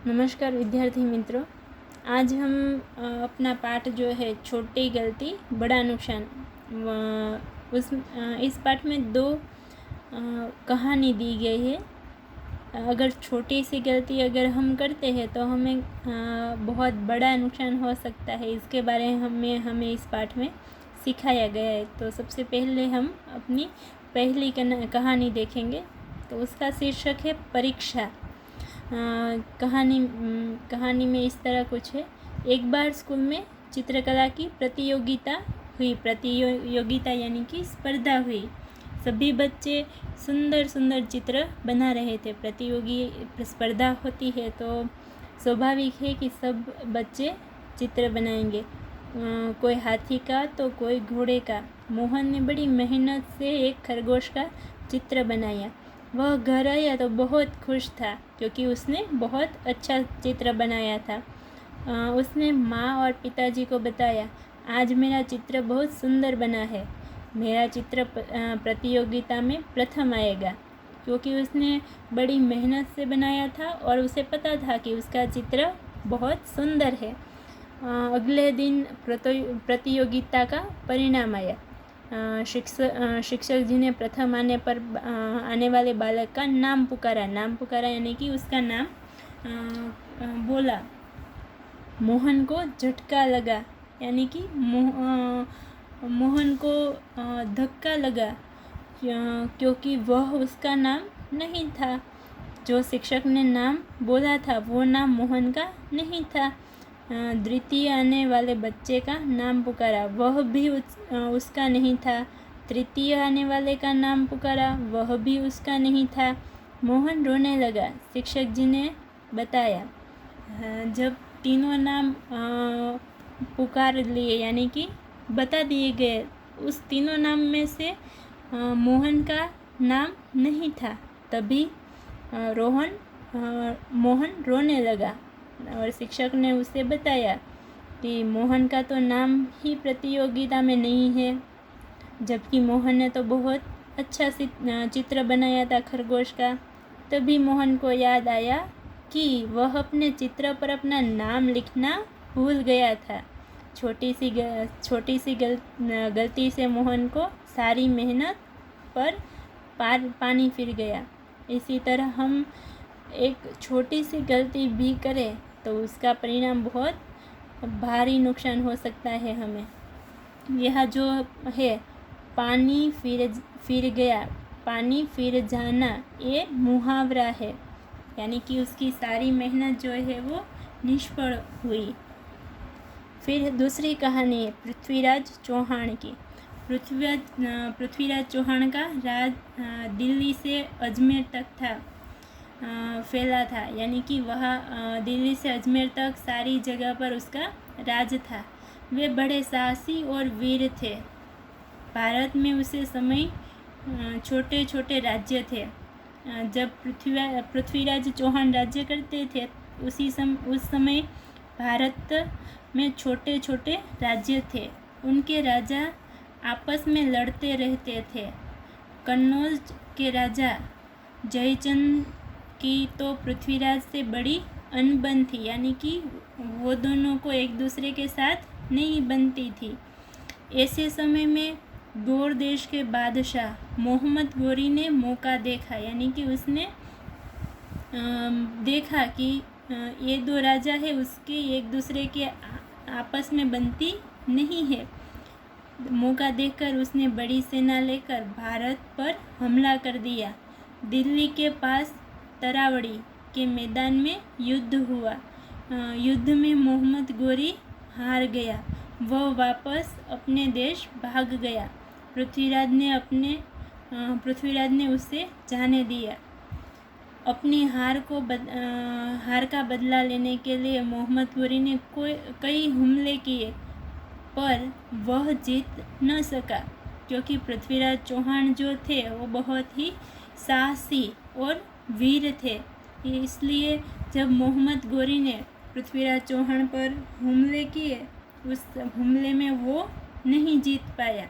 नमस्कार विद्यार्थी मित्रों। आज हम अपना पाठ जो है छोटी गलती बड़ा नुकसान इस पाठ में दो कहानी दी गई है। अगर छोटी सी गलती अगर हम करते हैं तो हमें बहुत बड़ा नुकसान हो सकता है। इसके बारे में हमें इस पाठ में सिखाया गया है। तो सबसे पहले हम अपनी पहली कहानी देखेंगे। तो उसका शीर्षक है परीक्षा। कहानी में इस तरह कुछ है। एक बार स्कूल में चित्रकला की प्रतियोगिता यानी कि स्पर्धा हुई। सभी बच्चे सुंदर सुंदर चित्र बना रहे थे। प्रतियोगी स्पर्धा होती है तो स्वाभाविक है कि सब बच्चे चित्र बनाएंगे। कोई हाथी का तो कोई घोड़े का। मोहन ने बड़ी मेहनत से एक खरगोश का चित्र बनाया। वह घर आया तो बहुत खुश था क्योंकि उसने बहुत अच्छा चित्र बनाया था। उसने माँ और पिताजी को बताया, आज मेरा चित्र बहुत सुंदर बना है। मेरा चित्र प्रतियोगिता में प्रथम आएगा, क्योंकि उसने बड़ी मेहनत से बनाया था और उसे पता था कि उसका चित्र बहुत सुंदर है। अगले दिन प्रतियोगिता का परिणाम आया। शिक्षक जी ने प्रथम आने वाले बालक का नाम पुकारा यानी कि उसका नाम बोला। मोहन को झटका लगा, यानी कि मोहन को धक्का लगा, क्योंकि वह उसका नाम नहीं था। जो शिक्षक ने नाम बोला था वो नाम मोहन का नहीं था। द्वितीय आने वाले बच्चे का नाम पुकारा, वह भी उसका नहीं था। तृतीय आने वाले का नाम पुकारा, वह भी उसका नहीं था। मोहन रोने लगा। शिक्षक जी ने बताया, जब तीनों नाम पुकार लिए यानी कि बता दिए गए, उस तीनों नाम में से मोहन का नाम नहीं था। तभी मोहन रोने लगा और शिक्षक ने उसे बताया कि मोहन का तो नाम ही प्रतियोगिता में नहीं है, जबकि मोहन ने तो बहुत अच्छा चित्र बनाया था खरगोश का। तभी मोहन को याद आया कि वह अपने चित्र पर अपना नाम लिखना भूल गया था। छोटी सी गलती से मोहन को सारी मेहनत पर पानी फिर गया। इसी तरह हम एक छोटी सी गलती भी करें तो उसका परिणाम बहुत भारी नुकसान हो सकता है हमें। यह जो है पानी फिर गया, पानी फिर जाना, ये मुहावरा है, यानी कि उसकी सारी मेहनत जो है वो निष्फल हुई। फिर दूसरी कहानी है पृथ्वीराज चौहान की। पृथ्वीराज चौहान का राज दिल्ली से अजमेर तक फैला था, यानी कि वह दिल्ली से अजमेर तक सारी जगह पर उसका राज था। वे बड़े साहसी और वीर थे। भारत में उसे समय छोटे छोटे राज्य थे। जब पृथ्वीराज चौहान राज्य करते थे उस समय भारत में छोटे छोटे राज्य थे। उनके राजा आपस में लड़ते रहते थे। कन्नौज के राजा जयचंद की तो पृथ्वीराज से बड़ी अनबन थी, यानी कि वो दोनों को एक दूसरे के साथ नहीं बनती थी। ऐसे समय में गौर देश के बादशाह मोहम्मद गोरी ने मौका देखा, यानी कि उसने देखा कि ये दो राजा है उसके एक दूसरे के आपस में बनती नहीं है। मौका देखकर उसने बड़ी सेना लेकर भारत पर हमला कर दिया। दिल्ली के पास तरावड़ी के मैदान में युद्ध हुआ। युद्ध में मोहम्मद गोरी हार गया। वह वापस अपने देश भाग गया। पृथ्वीराज ने उसे जाने दिया। अपनी हार का बदला लेने के लिए मोहम्मद गोरी ने कई हमले किए, पर वह जीत न सका, क्योंकि पृथ्वीराज चौहान जो थे वो बहुत ही साहसी और वीर थे। इसलिए जब मोहम्मद गोरी ने पृथ्वीराज चौहान पर हमले किए, उस हमले में वो नहीं जीत पाया।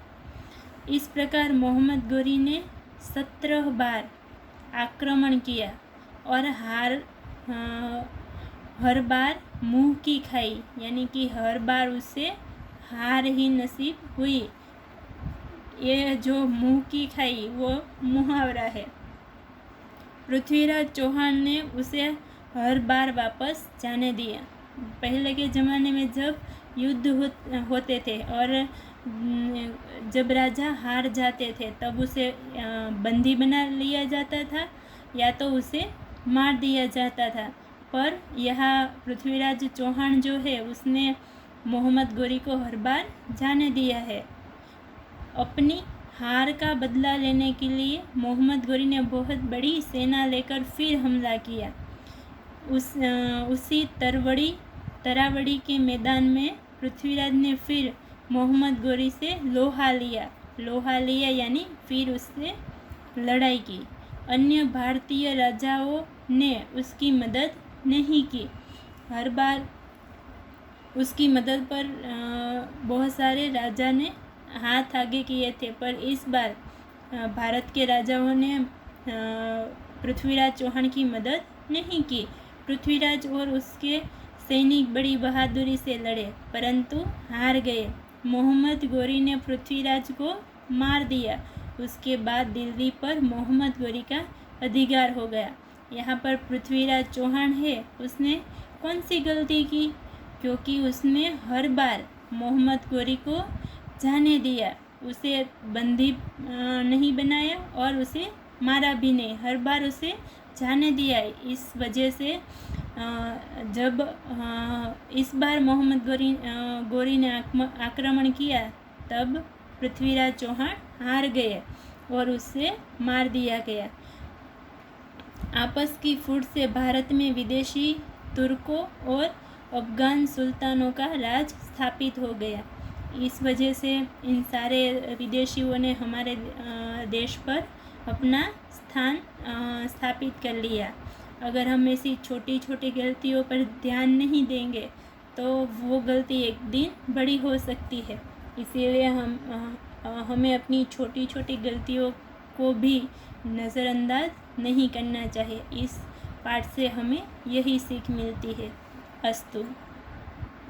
इस प्रकार मोहम्मद गोरी ने 17 बार आक्रमण किया और हर बार मुँह की खाई, यानी कि हर बार उसे हार ही नसीब हुई। ये जो मुँह की खाई वो मुहावरा है। पृथ्वीराज चौहान ने उसे हर बार वापस जाने दिया। पहले के ज़माने में जब युद्ध होते थे और जब राजा हार जाते थे तब उसे बंदी बना लिया जाता था या तो उसे मार दिया जाता था। पर यहाँ पृथ्वीराज चौहान जो है उसने मोहम्मद गोरी को हर बार जाने दिया है। अपनी हार का बदला लेने के लिए मोहम्मद गोरी ने बहुत बड़ी सेना लेकर फिर हमला किया। उसी तरावड़ी के मैदान में पृथ्वीराज ने फिर मोहम्मद गोरी से लोहा लिया यानी फिर उससे लड़ाई की। अन्य भारतीय राजाओं ने उसकी मदद नहीं की। हर बार उसकी मदद पर बहुत सारे राजा ने हाथ आगे किए थे, पर इस बार भारत के राजाओं ने पृथ्वीराज चौहान की मदद नहीं की। पृथ्वीराज और उसके सैनिक बड़ी बहादुरी से लड़े परंतु हार गए। मोहम्मद गोरी ने पृथ्वीराज को मार दिया। उसके बाद दिल्ली पर मोहम्मद गोरी का अधिकार हो गया। यहाँ पर पृथ्वीराज चौहान है, उसने कौन सी गलती की? क्योंकि उसने हर बार मोहम्मद गोरी को जाने दिया, उसे बंदी नहीं बनाया और उसे मारा भी नहीं, हर बार उसे जाने दिया। इस वजह से जब इस बार मोहम्मद गोरी ने आक्रमण किया तब पृथ्वीराज चौहान हार गए और उसे मार दिया गया। आपस की फूट से भारत में विदेशी तुर्कों और अफगान सुल्तानों का राज स्थापित हो गया। इस वजह से इन सारे विदेशियों ने हमारे देश पर अपना स्थान स्थापित कर लिया। अगर हम ऐसी छोटी छोटी गलतियों पर ध्यान नहीं देंगे तो वो गलती एक दिन बड़ी हो सकती है। इसीलिए हमें अपनी छोटी छोटी गलतियों को भी नज़रअंदाज नहीं करना चाहिए। इस पाठ से हमें यही सीख मिलती है। अस्तु।